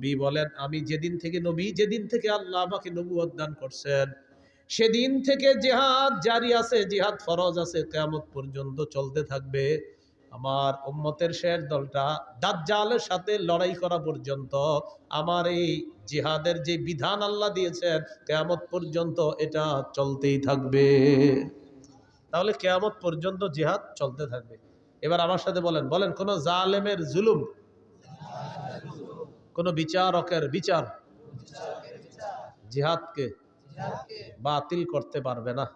নবী বলেন, আমি যেদিন থেকে আল্লাহ আমাকে নবুয়ত দান করছেন সেদিন থেকে জিহাদ জারি আছে, জিহাদ ফরজ আছে, কিয়ামত পর্যন্ত চলতে থাকবে। আমার উম্মতের শেষ দলটা দাজ্জালের সাথে লড়াই করা পর্যন্ত আমার এই জিহাদের যে বিধান আল্লাহ দিয়েছেন কিয়ামত পর্যন্ত এটা চলতেই থাকবে। তাহলে কিয়ামত পর্যন্ত জিহাদ চলতে থাকবে। এবার আমার সাথে বলেন কোন জালেমের জুলুম, কোন বিচারকের বিচার জিহাদকে বাতিল করতে পারবে না।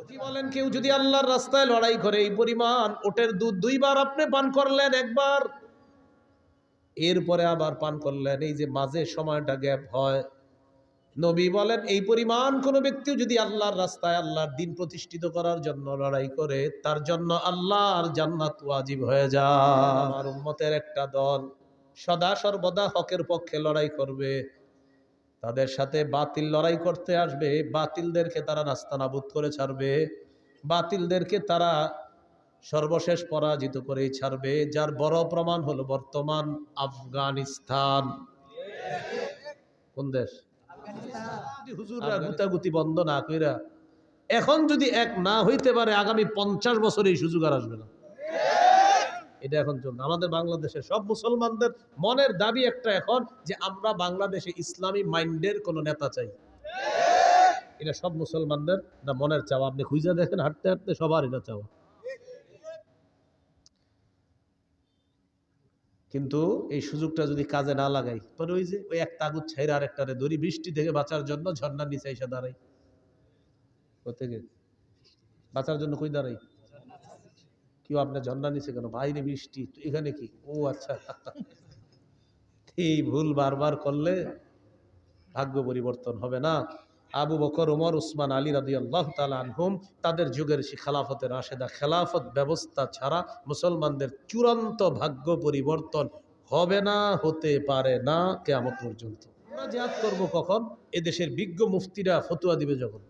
কি বলেন, কেউ যদি আল্লাহর রাস্তায় লড়াই করে এই পরিমাণ ওটের দুধ 2 বার আপনি পান করলেন, একবার এরপরে আবার পান করলেন, এই যে মাঝে সময়টা গ্যাপ হয়, নবী বলেন এই পরিমাণ কোন ব্যক্তিও যদি আল্লাহর রাস্তায় আল্লাহর দ্বীন প্রতিষ্ঠিত করার জন্য লড়াই করে তার জন্য আল্লাহর জান্নাত ওয়াজিব হয়ে যায়। আমার উম্মতের একটা দল সদা সর্বদা হকের পক্ষে লড়াই করবে, তাদের সাথে বাতিল লড়াই করতে আসবে, বাতিলদেরকে তারা নাস্তানাবুদ করে ছাড়বে, বাতিলদেরকে তারা সর্বশেষ পরাজিত করেই ছাড়বে। যার বড় প্রমাণ হলো বর্তমান আফগানিস্তান। কোন দেশ? হুজুররা গুতাগুতি বন্ধ না কইরা এখন যদি এক না হইতে পারে আগামী 50 বছর এই সুযোগ আর আসবে না। এটা এখন চলছে আমাদের বাংলাদেশের সব মুসলমানদের মনের দাবি একটা এখন যে আমরা বাংলাদেশে ইসলামী মাইন্ডের কোন নেতা চাই। এটা সব মুসলমানদের না মনের চাওয়া। আপনি খুঁজে দেখেন হাঁটতে হাঁটতে সবার এটা চাওয়া। কিন্তু এই সুযোগটা যদি কাজে না লাগাই পরে ওই যে ওই একটা আগুন ছাইরা আর একটারে দড়ি, বৃষ্টি থেকে বাঁচার জন্য ঝর্ণার নিচে এসে দাঁড়াই। কোথেকে বাঁচার জন্য কই দাঁড়াই? কেউ আপনার ঝর্ণার নিচে কেন? বাইরে বৃষ্টি, এখানে কি? ও আচ্ছা। এই ভুল বারবার করলে ভাগ্য পরিবর্তন হবে না। আবু বকর, ওমর, উসমান, আলী রাদিয়াল্লাহু তাআলা আনহুম তাদের যুগের সেই খেলাফতের রাশেদা, খেলাফত ব্যবস্থা ছাড়া মুসলমানদের চূড়ান্ত ভাগ্য পরিবর্তন হবে না, হতে পারে না কিয়ামত পর্যন্ত। আমরা জিহাদ করব কখন? এদেশের বিজ্ঞ মুফতিরা ফতোয়া দিবে যখন।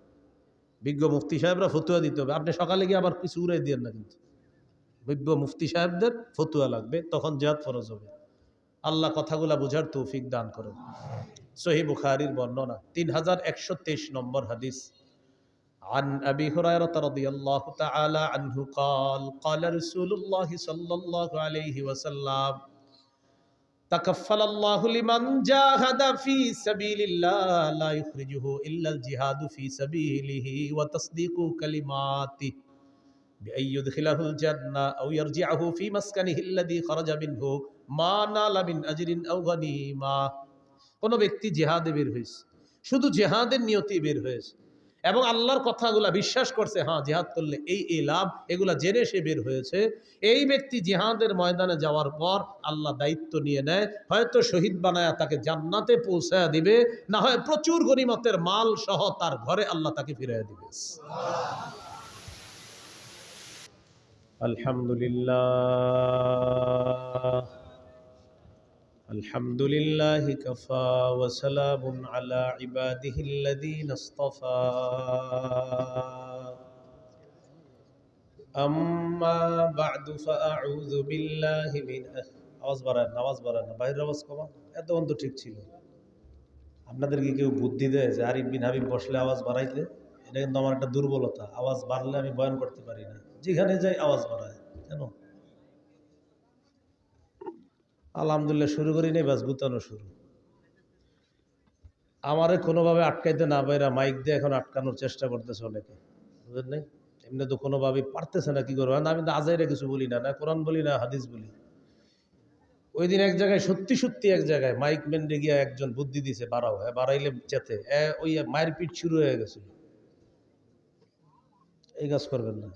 বিজ্ঞ মুফতি সাহেবরা ফতোয়া দিতে হবে। আপনি সকালে গিয়ে আবার কিছু উড়াই দিয়েন না, কিন্তু বিজ্ঞ মুফতি সাহেবদের ফতোয়া লাগবে, তখন জিহাদ ফরজ হবে। আল্লাহ কথাগুলা বুঝার তৌফিক দান করেন। সহিহ বুখারীর বর্ণনা 3123 নম্বর হাদিস। عن أبي هريرة رضي الله تعالى عنه قال قال رسول الله صلى الله عليه وسلم تكفل الله لمن جاهد في سبيل الله لا يخرجه إلا الجهاد في سبيله وتصديق كلماته بأن يدخله الجنة أو يرجعه في مسكنه الذي خرج منه ما نال من أجر أو غنيمة। কোন ব্যক্তি জিহাদে বের হয়েছে, শুধু জিহাদের নিয়তে বের হয়েছে এবং আল্লাহর কথাগুলা বিশ্বাস করছে, হ্যাঁ জিহাদ করলে এই লাভ, এগুলা জেনে সে বের হয়েছে, এই ব্যক্তি জিহাদের ময়দানে যাওয়ার পর আল্লাহ দায়িত্ব নিয়ে নেয়, হয়তো শহীদ বানায়া তাকে জান্নাতে পৌঁছায়া দিবে, না হয় প্রচুর গনিমতের মাল সহ তার ঘরে আল্লাহ তাকে ফিরাইয়া দিবে। আলহামদুলিল্লাহ الحمد لله كفى وسلام على عباده الذين اصطفى أما بعد فأعوذ بالله من আওয়াজ বাড়ায় না বাইরের আওয়াজ কমা। এত অন্ত ঠিক ছিল। আপনাদের কি কেউ বুদ্ধি দেয় যে আরিফ বিন হাবিব বসলে আওয়াজ বাড়াইতে? এটা কিন্তু আমার একটা দুর্বলতা, আওয়াজ বাড়লে আমি বয়ান করতে পারি না, যেখানে যাই আওয়াজ বাড়ায় কেন? আলহামদুলিল্লাহ শুরু করি নেই, বাস গুতানো শুরু। আমারে কোনোভাবে আটকাইতে না পাইরা মাইক দিয়ে এখন আটকানোর চেষ্টা করতেছে অনেকে, বুঝলেন নাই? এমনি তো কোনোভাবে পারতেছে না, কি করবো? আমি তো আজাইরা কিছু বলি না, না কোরআন বলি না হাদিস বলি। ওই দিন এক জায়গায় সত্যি এক জায়গায় মাইক ম্যান্ডে গিয়া একজন বুদ্ধি দিছে, বাড়াও, হ্যাঁ বাড়াইলে চেতে, ওই মায়ের পিঠ শুরু হয়ে গেছিল। এই কাজ করবেন না,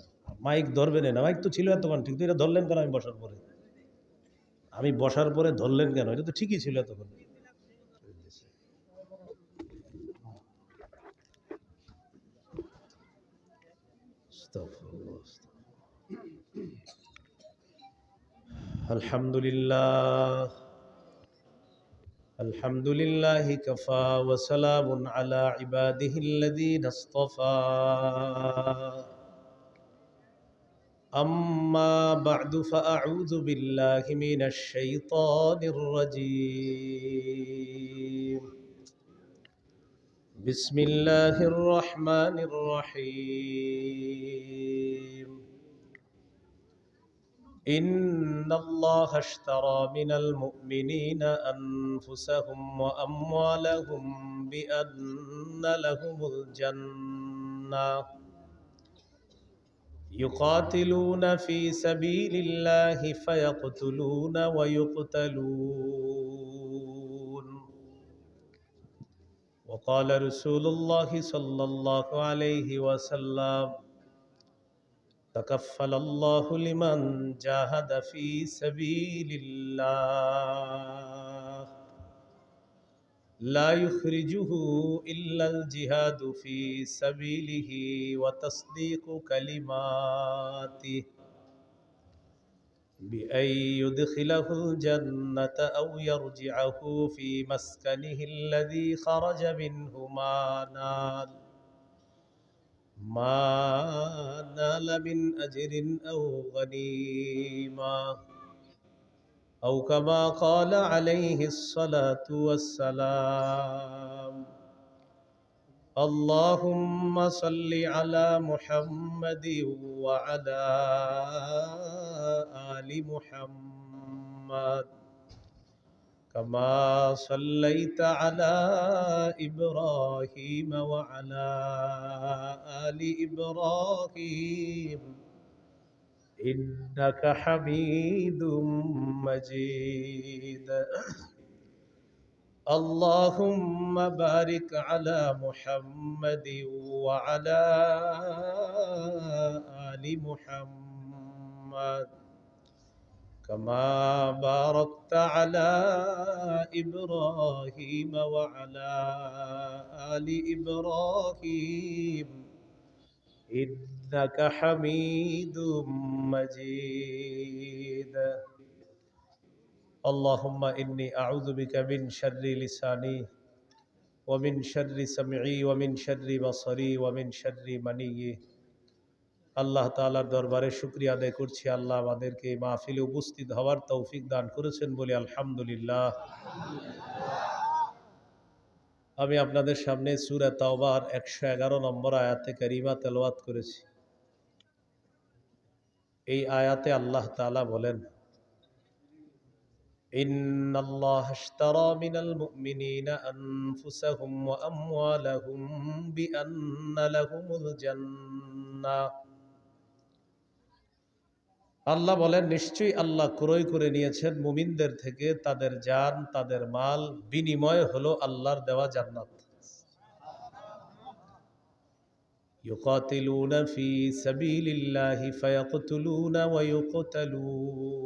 মাইক ধরবেন না। মাইক তো ছিল এতক্ষণ, ঠিক তো, এটা ধরলেন কেন? আমি বসার পরে ধরলেন কেন? এটা তো ঠিকই ছিল এতক্ষণ। আলহামদুলিল্লাহ কাফা ওয়া সালামুন আলা ইবাদিহিল্লাযীনা ইসতাফা আম্মা বা'দু ফাআউযু বিল্লাহি মিনাশ শাইতানির রাজীম। بسم الله الرحمن الرحيم إن الله اشترى من المؤمنين أنفسهم وأموالهم بأن لهم الجنة يقاتلون في سبيل الله فيقتلون ويقتلون وقال رسول الله صلى الله عليه وسلم تكفل الله لمن جاهد في سبيل الله لا يخرجه إلا الجهاد في سبيله وتصديق كلماته بأن يدخله الجنة أو يرجعه في مسكنه الذي خرج منه ما نال من أجر أو غنيمة أو كما قال عليه الصلاة والسلام اللهم صل على محمد وعلى آل محمد كما صليت على إبراهيم وعلى آل إبراهيم إنك حميد مجيد اللهم بارك على محمد وعلى آل محمد كما باركت على إبراهيم وعلى آل إبراهيم إنك حميد مجيد اللهم إني أعوذ بك من شر لساني ومن شر سمعي ومن شر بصري ومن شر مني আল্লাহ তাআলার দরবারে শুকরিয়া আদায় করছি আল্লাহ আমাদেরকে এই মাহফিলে উপস্থিত হওয়ার তৌফিক দান করেছেন বলে আলহামদুলিল্লাহ। আমি আপনাদের সামনে সূরা তাওবার 111 নম্বর আয়াতে কারিমা তেলাওয়াত করেছি। এই আয়াতে আল্লাহ তাআলা বলেন ইন্নাল্লাহা আশতারা মিনাল মুমিনিনা আনফুসাহুম ওয়া আমওয়ালাহুম বিআন্না লাহুমুল জান্নাহ। আল্লাহ বলেন নিশ্চয়ই আল্লাহ ক্রয় করে নিয়েছেন মুমিনদের থেকে তাদের জান তাদের মাল, বিনিময় হলো আল্লাহর দেওয়া জান্নাত। ইউকাতিলুনা ফি সাবিলিল্লাহি ফায়াকতুলুনা ওয়া ইউকতালুন।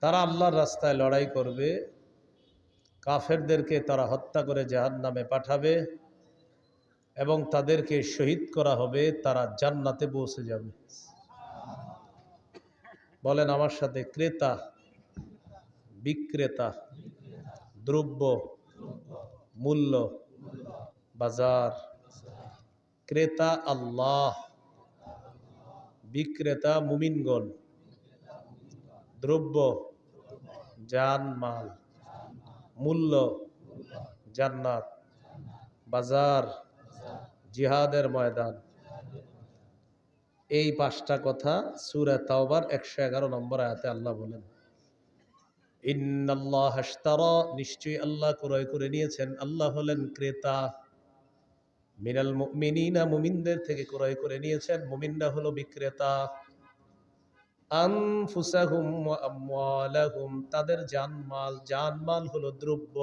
তারা আল্লাহর রাস্তায় লড়াই করবে, কাফেরদেরকে তারা হত্যা করে জাহান্নামে পাঠাবে এবং তাদেরকে শহীদ করা হবে, তারা জান্নাতে পৌঁছে যাবে। বলেন আমার সাথে, ক্রেতা বিক্রেতা, দ্রব্য মূল্য বাজার। ক্রেতা আল্লাহ, বিক্রেতা মুমিনগণ, দ্রব্য জান মাল, মূল্য জান্নাত, বাজার জিহাদের ময়দান। এই পাঁচটা কথা সূরা তাওবার 111 নম্বর আয়াতে আল্লাহ বলেন ইন্নাল্লাহা আশতারা, নিশ্চয়ই আল্লাহ ক্রয় করে নিয়েছেন, আল্লাহ হলেন ক্রেতা, মিনাল মুমিনিনা, মুমিনদের থেকে ক্রয় করে নিয়েছেন, মুমিনরা হলো বিক্রেতা, আনফুসাহুম ওয়া আমওয়ালাহুম, তাদের জানমাল, জানমাল হলো দ্রব্য,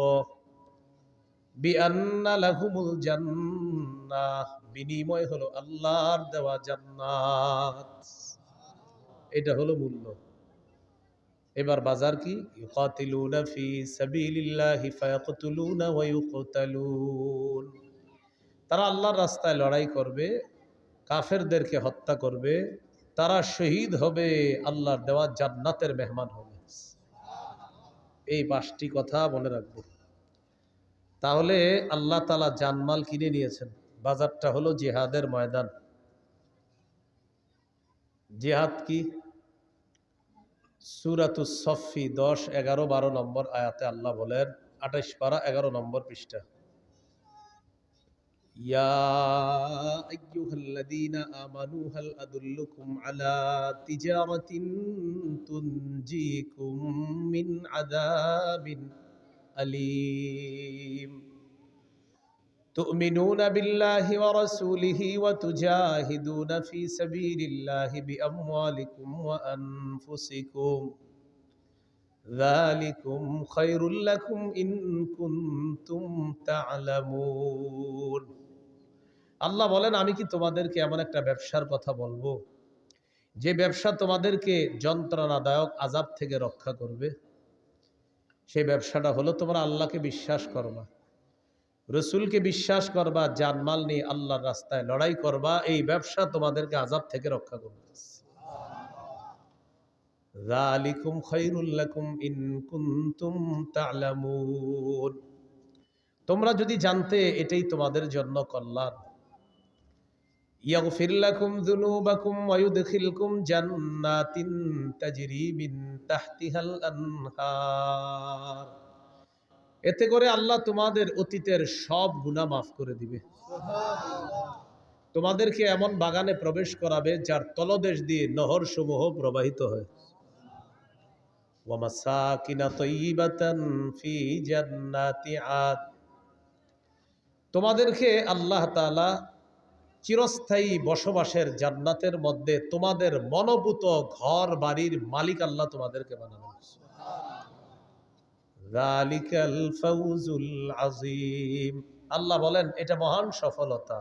বিআন্না লাহুমুল জান্নাহ, বিনিময় হলো আল্লাহর দেওয়া জান্নাত। এটা হলো মূল্য। এবার বাজার কি? ইউকাতিলুনা ফি সাবিলিল্লাহি ফায়াকতুলুনা ওয়া ইউকতালুন। তারা আল্লাহর রাস্তায় লড়াই করবে, কাফেরদেরকে হত্যা করবে, তারা শহীদ হবে, আল্লাহর দেওয়া জান্নাতের মেহমান হবে। এই পাঁচটি কথা মনে রাখবো। তাহলে আল্লাহ তাআলা জানমাল কিনে নিয়েছেন। বাজারটা হলো জিহাদের ময়দান। জিহাদ কি? সূরাতুস সফফি 10, 11, 12 নম্বর আয়াতে আল্লাহ বলেন, 28 পারা 11 নম্বর পৃষ্ঠা, ইয়া আইয়ুহাল্লাযীনা আমানু হাল আদুল্লুকুম আলা তিজারাতিন তুনজিকুম মিন আযাবিন আলীম تؤمنون بالله ورسوله وتجاهدون في سبيل الله بأموالكم وأنفسكم ذلكم خير لكم إن كنتم تعلمون আল্লাহ বলেন আমি কি তোমাদেরকে এমন একটা ব্যবসার কথা বলবো যে ব্যবসা তোমাদেরকে যন্ত্রণাদায়ক আযাব থেকে রক্ষা করবে। সেই ব্যবসাটা হলো তোমরা আল্লাহকে বিশ্বাস করবা, রসুলকে বিশ্বাস করবা, জানমাল নিয়ে আল্লাহর রাস্তায় লড়াই করবা। এই ব্যবসা তোমাদেরকে আযাব থেকে রক্ষা করবে। যালিকুম খায়রুল লাকুম ইন কুনতুম তা'লামুন, তোমরা যদি জানতে এটাই তোমাদের জন্য কল্যাণ। ইয়াগফির লাকুম যুনুবাকুম ওয়া ইউদখিলকুম জান্নাতিন তাজরি মিন তাহতিহাল আনহার, এতে করে আল্লাহ তোমাদের অতীতের সব গুনাহ মাফ করে দিবে। তোমাদেরকে এমন বাগানে প্রবেশ করাবে যার তলদেশ দিয়ে নহর সমূহ প্রবাহিত হয়। ওয়া মাসাকিনা তাইয়িবাতান ফি জান্নাতি আদ, তোমাদেরকে আল্লাহ তাআলা চিরস্থায়ী বসবাসের জান্নাতের মধ্যে তোমাদের মনোভূত ঘর বাড়ির মালিক আল্লাহ তোমাদেরকে বানাবেন। যালিকাল ফাউজুল আযীম, আল্লাহ বলেন এটা মহান সফলতা।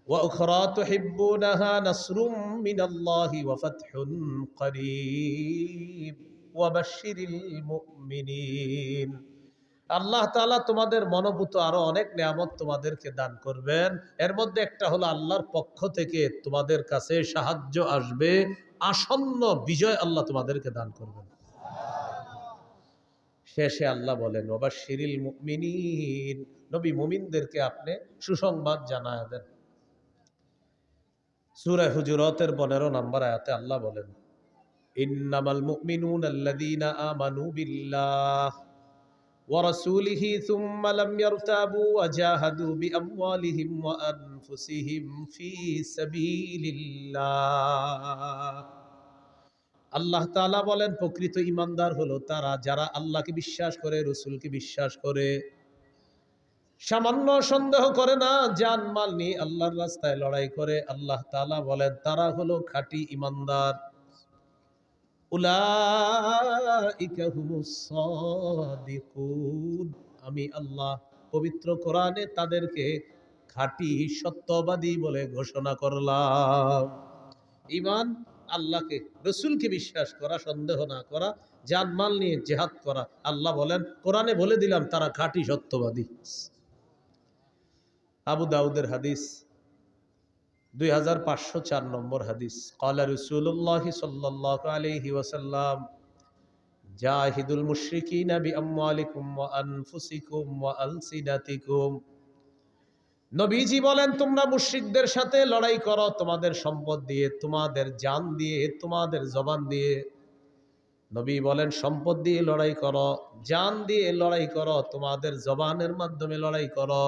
ওয়া উখরা তুহিব্বুনাহা নাসরুম মিনাল্লাহি ওয়া ফাতহুন করিব ওয়া বাশশিরিল মুমিনিন, আল্লাহ তাআলা তোমাদের মনোভূত আরো অনেক নিয়ামত তোমাদেরকে দান করবেন। এর মধ্যে একটা হলো আল্লাহর পক্ষ থেকে তোমাদের কাছে সাহায্য আসবে, আসন্ন বিজয় আল্লাহ তোমাদেরকে দান করবেন। শেষে আল্লাহ বলেন ওয়া বাশশিরিল মুমিনিন, নবী মুমিনদেরকে আপনি সুসংবাদ জানায় দেন। সূরা হুজুরাতের 15 নম্বর আয়াতে আল্লাহ বলেন ইন্নামাল মুমিনুনা আল্লাযীনা আমানু বিল্লাহ ওয়া রাসূলিহি সুম্মা লাম ইয়ারতাবু ওয়া জাহাদু বিআমওয়ালিহিম ওয়া আনফুসিহিম ফি সাবিলিল্লাহ। আল্লাহ তাআলা বলেন প্রকৃত ঈমানদার হলো তারা যারা আল্লাহকে বিশ্বাস করে, রাসূলকে বিশ্বাস করে, সামান্য সন্দেহ করে না, জানমাল নিয়ে আল্লাহর রাস্তায় লড়াই করে। আল্লাহ তাআলা বলেন তারা হলো খাঁটি ঈমানদার। উলাইকা হুমুস সাদিকুন, আমি আল্লাহ পবিত্র কোরআনে তাদেরকে খাঁটি সত্যবাদী বলে ঘোষণা করলাম। ঈমান আল্লাহকে রাসূলকে বিশ্বাস করা, সন্দেহ না করা, জানমাল নিয়ে জিহাদ করা। আল্লাহ বলেন কোরআনে বলে দিলাম তারা খাঁটি সত্যবাদী। আবু দাউদের হাদিস 2504 নম্বর হাদিস, ক্বালা রাসূলুল্লাহ সাল্লাল্লাহু আলাইহি ওয়াসাল্লাম জাহিদুল মুশরিকিনা বিআমওয়ালিকুম ওয়া আনফুসিকুম ওয়া আলসিনাতিকুম, নবীজি বলেন তোমরা মুশরিকদের সাথে লড়াই করো তোমাদের সম্পদ দিয়ে, তোমাদের জান দিয়ে, তোমাদের জবান দিয়ে। নবী বলেন সম্পদ দিয়ে লড়াই করো, জান দিয়ে লড়াই করো, তোমাদের জবানের মাধ্যমে লড়াই করো।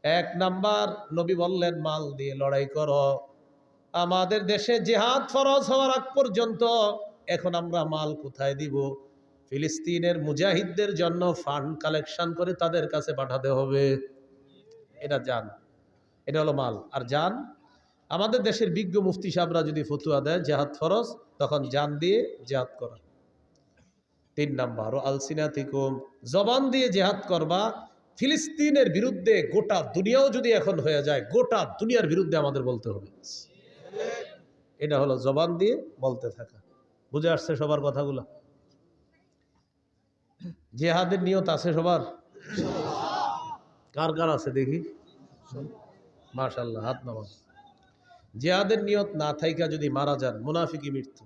এক নাম্বার নবী বললেন মাল দিয়ে লড়াই করো। আমাদের দেশে জিহাদ ফরজ হওয়ার আগ পর্যন্ত এখন আমরা মাল কোথায় দিব? ফিলিস্তিনের মুজাহিদদের জন্য ফান্ড কালেকশন করে তাদের কাছে পাঠাতে হবে। এটা জান, এটা হলো মাল। আর জান, আমাদের দেশের বিজ্ঞ মুফতি সাহেবরা যদি ফতুয়া দেয় জিহাদ ফরজ, তখন জান দিয়ে জিহাদ করা। 3 নাম্বার ও আলসিনাতিকুম, জবান দিয়ে জিহাদ করবা। ফিলিস্তিনের বিরুদ্ধে গোটা দুনিয়াও যদি এখন হয়ে যায়, গোটা দুনিয়ার বিরুদ্ধে আমাদের বলতে হবে। এটা হলো জবান দিয়ে বলতে থাকা। বুঝে আসছে সবার কথাগুলো? জিহাদের নিয়ত আছে সবার? কার কার আছে দেখি? মাশাআল্লাহ, হাত নামান। জিহাদের নিয়ত না থাইকা যদি মারা যান, মুনাফিকি মৃত্যু।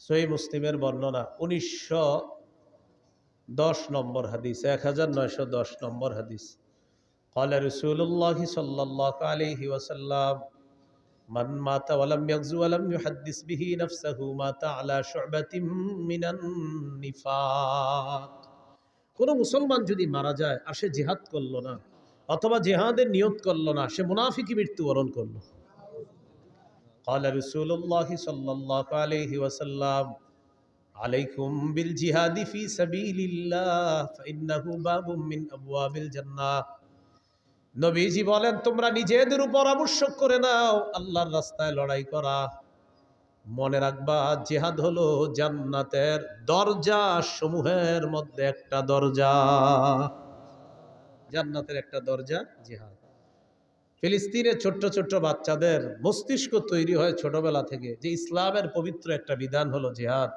সহিহ মুসলিমের বর্ণনা 1910 নম্বর হাদিস, 1910 নম্বর হাদিস, ক্বালা রাসূলুল্লাহ সাল্লাল্লাহু আলাইহি ওয়াসাল্লাম মান মাতা ওয়া লাম ইয়াগজু ওয়া লাম ইউহাদ্দিস বিহি নাফসাহু মাতা আলা শু'বাতিন মিনান নিফাক। কোন মুসলমান যদি মারা যায় আর সে জিহাদ করলো না, অথবা জিহাদের নিয়ত করলো না, সে মুনাফিকি মৃত্যুবরণ করলো। قال رسول الله صلى الله عليه وسلم عليكم بالجهاد في سبيل الله فإنه باب من أبواب الجنة। নবীজি বলেন, তোমরা নিজেদের উপর আবশ্যক করে নাও আল্লাহর রাস্তায় লড়াই করা। মনে রাখবা, জিহাদ হলো জান্নাতের দরজা সমূহের মধ্যে একটা দরজা। জান্নাতের একটা দরজা জিহাদ। ফিলিস্তিনের ছোট্ট ছোট্ট বাচ্চাদের মস্তিষ্ক তৈরি হয় ছোটবেলা থেকে যে ইসলামের পবিত্র একটা বিধান হলো জিহাদ।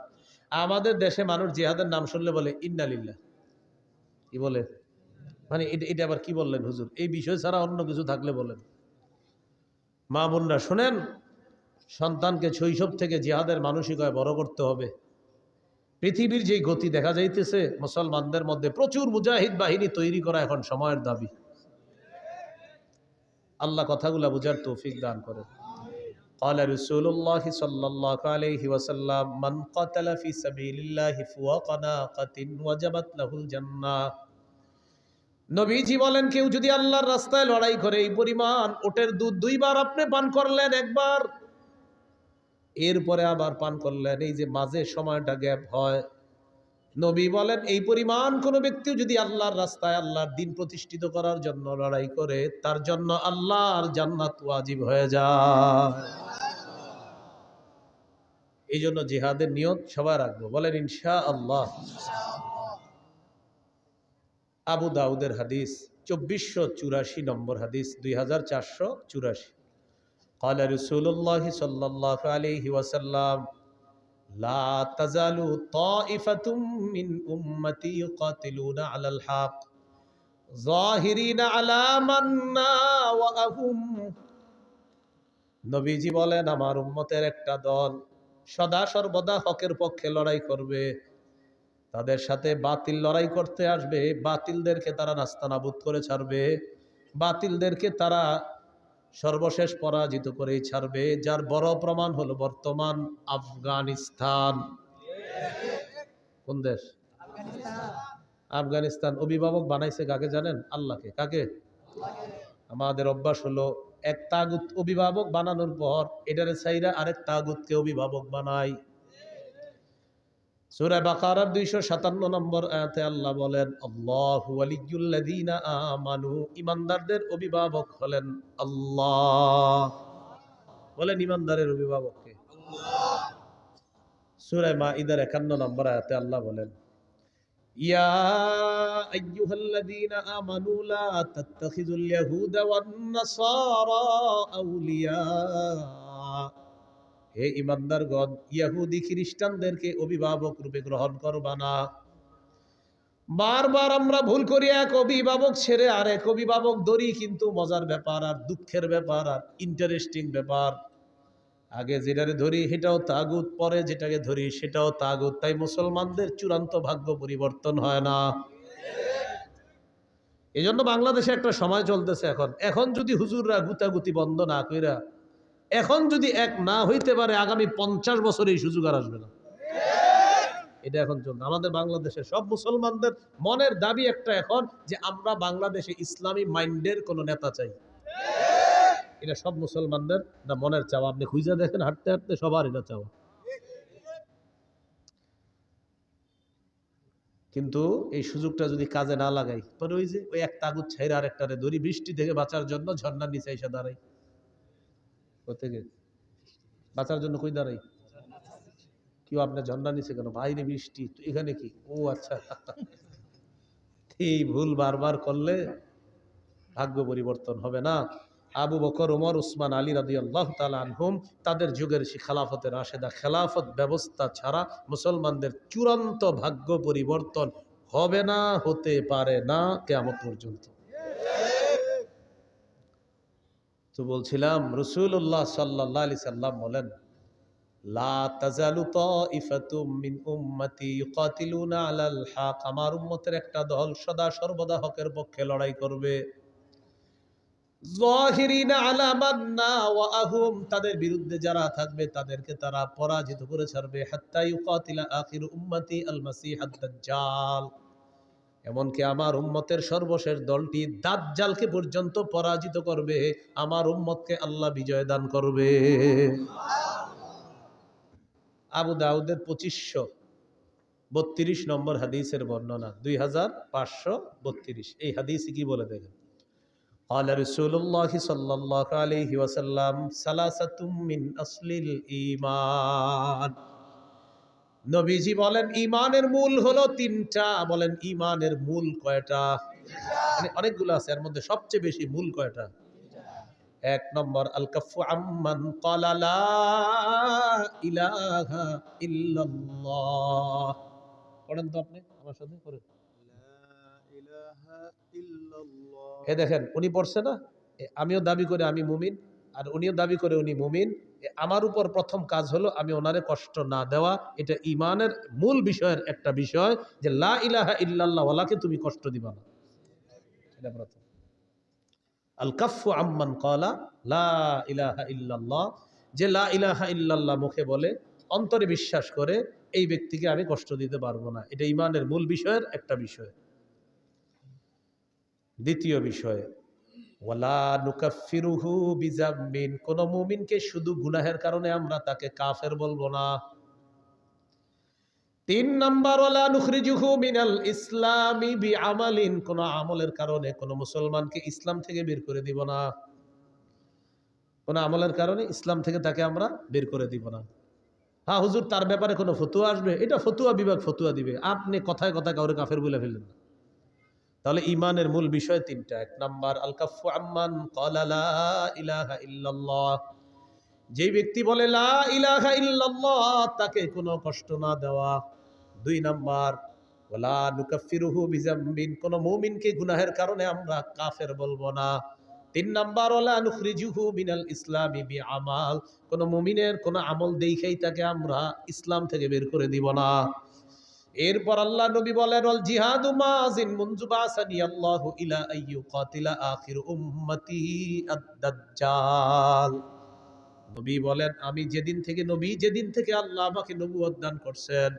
আমাদের দেশে মানুষ জিহাদের নাম শুনলে বলে ইন্না লিল্লাহ। কি বলে? মানে এটা আবার কি বললেন হুজুর? এই বিষয় ছাড়া অন্য কিছু থাকলে বলেন। মা বোনরা শোনেন, সন্তানকে শৈশব থেকে জিহাদের মানসিকতায় বড় করতে হবে। পৃথিবীর যে গতি দেখা যাইতেছে, মুসলমানদের মধ্যে প্রচুর মুজাহিদ বাহিনী তৈরি করা এখন সময়ের দাবি। আল্লাহ কথাগুলা বুঝার তৌফিক দান করেন। قال رسول الله صلى الله عليه وسلم من قتل في سبيل الله فوق ناقة وجبت له الجنة। নবীজি বলেন, কেউ যদি আল্লাহর রাস্তায় লড়াই করে এই পরিমাণ ওটের দুধ 2 বার আপনি পান করলেন, একবার এরপরে আবার পান করলেন, এই যে মাঝে সময়টা গ্যাপ হয়, নবী বলেন এই পরিমাণ কোন ব্যক্তি যদি আল্লাহর রাস্তায় আল্লাহর দ্বীন প্রতিষ্ঠিত করার জন্য লড়াই করে, তার জন্য আল্লাহর জান্নাত ওয়াজিব হয়ে যায়। এই জন্য জিহাদের নিয়ত সবাই রাখবো, বলেন ইনশাআল্লাহ। আবু দাউদের হাদিস 2484 নম্বর হাদিস, 2484। قال رسول الله صلى الله عليه وسلم لا تزال طائفة من أمتي يقاتلون على الحق ظاهرين على من ناوأهم। নবীজি বলেন, আমার উম্মতের একটা দল সদা সর্বদা হকের পক্ষে লড়াই করবে। তাদের সাথে বাতিল লড়াই করতে আসবে, বাতিলদেরকে তারা নাস্তানাবুদ করে ছাড়বে, বাতিলদেরকে তারা সর্বশেষ পরাজিত করেই ছাড়বে। যার বড় প্রমাণ হলো বর্তমান আফগানিস্তান। কোন দেশ? আফগানিস্তান। অভিভাবক বানাইছে কাকে জানেন? আল্লাহকে। কাকে? আমাদের অভ্যাস হলো এক তাগুত অভিভাবক বানানোর পর এটারে ছাইরা আরেক তাগুতকে অভিভাবক বানাই। সূরা বাকারার 257 নম্বর আয়াতে আল্লাহ বলেন, আল্লাহু ওয়ালিয়্যুল্লাযীনা আমানু, ঈমানদারদের অভিভাবক হলেন আল্লাহ। বলেন ঈমানদারের অভিভাবক কে? আল্লাহ। সূরা মাঈদার 51 নম্বর আয়াতে আল্লাহ বলেন, ইয়া আইয়ুহাল্লাযীনা আমানু লা তাত্তাখিযুল ইয়াহুদা ওয়ান নাসারা আউলিয়া। হে ঈমানদারগণ, ইহুদি খ্রিস্টানদেরকে অভিভাবক রূপে গ্রহণ করবা না। বারবার আমরা ভুল করি, এক অভিভাবক ছেড়ে আরেক অভিভাবক ধরি, কিন্তু মজার ব্যাপার আর দুঃখের ব্যাপার আর ইন্টারেস্টিং ব্যাপার, আগে যেটাকে ধরি সেটাও তাগুত, পরে যেটাকে ধরি সেটাও তাগুত। তাই মুসলমানদের চূড়ান্ত ভাগ্য পরিবর্তন হয় না। এই জন্য বাংলাদেশে একটা সময় চলতেছে এখন যদি হুজুররা গুতাগুতি বন্ধ না কইরা এখন যদি এক না হইতে পারে, আগামী 50 বছরে এই সুযোগ আর আসবে না। এটা এখন চলছে আমাদের বাংলাদেশে। সব মুসলমানদের মনের দাবি একটা এখন, যে আমরা বাংলাদেশে ইসলামী মাইন্ডের কোন নেতা চাই। এটা সব মুসলমানদের না মনের চাওয়া। আপনি খুঁজে দেখেন, হাঁটতে হাঁটতে সবার এটা চাওয়া। কিন্তু এই সুযোগটা যদি কাজে না লাগাই, পরে ওই যে ওই এক তাগুত ছাইরা আরেকটারে ধরি, বৃষ্টি থেকে বাঁচার জন্য ঝর্ণার নিচে এসে দাঁড়াই। কোথেকে বাঁচার জন্য কই দাঁড়াই? কেউ আপনার ঝর্ণা নিচে কেন? বাইরে বৃষ্টি, এখানে কি? ও আচ্ছা। এই ভুল বারবার করলে ভাগ্য পরিবর্তন হবে না। আবু বকর, ওমর, উসমান, আলী রাদিয়াল্লাহু তাআলা আনহুম, তাদের যুগের সেই খেলাফতের রাশেদা, খেলাফত ব্যবস্থা ছাড়া মুসলমানদের চূড়ান্ত ভাগ্য পরিবর্তন হবে না, হতে পারে না কিয়ামত পর্যন্ত। তো বলছিলাম, রাসূলুল্লাহ সাল্লাল্লাহু আলাইহি সাল্লাম বলেন, লা তাজালু তাইফাতুম মিন উম্মতি ইউকাতিলুনা আলাল হক। আমার উম্মতের একটা দল সদা সর্বদা হকের পক্ষে লড়াই করবে। যাহিরিনা আলা মান নাওয়াহুম, তাদের বিরুদ্ধে যারা থাকবে তাদেরকে তারা পরাজিত করে ছাড়বে। হাত্তা ইউকাতিলা আখির উম্মতি আল মাসিহ আদ দাজ্জাল, এমনকি আমার উম্মতের সর্বশেষ দলটি দাজ্জালকে পর্যন্ত পরাজিত করবে, আমার উম্মতকে আল্লাহ বিজয় দান করবে। আবু দাউদের 2532 নম্বর হাদিসের বর্ণনা, 2532। এই হাদিসে কি বলে দেখেন, قال رسول الله صلى الله عليه وسلم ثلاثة من أصل الإيمان। নবীজি বলেন ইমানের মূল হলো তিনটা। বলেন ইমানের মূল কয়টা? মানে অনেকগুলো আছে, এর মধ্যে সবচেয়ে বেশি মূল কয়টা? এক নম্বর আল কাফু আম্মান ক্বালা লা ইলাহা ইল্লাল্লাহ। পড়েন তো আপনি আমার সাথে পড়েন। এ দেখেন উনি পড়ছে না, আমিও দাবি করে আমি মুমিন, আর উনিও দাবি করে উনি মুমিন। আমার উপর প্রথম কাজ হলো আমি ওনারে কষ্ট না দেওয়া। এটা ইমানের মূল বিষয়ের একটা বিষয়, যে লা ইলাহা ইল্লাল্লাহ ওয়ালাকে তুমি কষ্ট দিবা না। এটা প্রথম। আল কাফু আম্মান ক্বালা লা ইলাহা ইল্লাল্লাহ, যে লা ইলাহা ইল্লাল্লাহ মুখে বলে, অন্তরে বিশ্বাস করে, এই ব্যক্তিকে আমি কষ্ট দিতে পারবো না। এটা ইমানের মূল বিষয়ের একটা বিষয়। দ্বিতীয় বিষয়, ওয়ালা নুকাফিরুহু বিজাম্বিন, কোন মুমিনকে শুধু গুনাহের কারণে আমরা তাকে কাফের বলবো না। তিন নাম্বার, ওয়ালা নুখরিজুহু মিনাল ইসলামি বিআমালিন, কোন আমলের কারণে কোন মুসলমানকে ইসলাম থেকে বের করে দিব না। কোন আমলের কারণে ইসলাম থেকে তাকে আমরা বের করে দিব না। হ্যাঁ হুজুর, তার ব্যাপারে কোনো ফতুয়া আসবে, এটা ফতুয়া বিভাগ ফতুয়া দিবে, আপনি কথায় কথায় কাউরে কাফের বলে ফেললেন না। তাহলে ইমানের মূল বিষয় তিনটা। এক নাম্বার আল কাফু আম্মান ক্বালা লা ইলাহা ইল্লাল্লাহ, যেই ব্যক্তি বলে লা ইলাহা ইল্লাল্লাহ তাকে কোনো কষ্ট না দেওয়া। দুই নাম্বার ওয়ালা নুকাফিরুহু বিজাম্বিন, কোন মুমিনকে গুনাহের কারণে আমরা কাফের বলবো না। তিন নাম্বার ওয়ালা নুখরিজুহু মিনাল ইসলামি বিআমাল, কোন মুমিনের কোন আমল দেখাই তাকে আমরা ইসলাম থেকে বের করে দিব না। এরপর আল্লাহ নবী বলেন ওয়াল জিহাদু মাযিন মুনযু বাসানি আল্লাহু ইলা আইয়ু কাতিলা আখির উম্মতি আদ-দাজ্জাল। নবী বলেন আমি যেদিন থেকে আল্লাহ আমাকে নবুয়ত দান করছেন,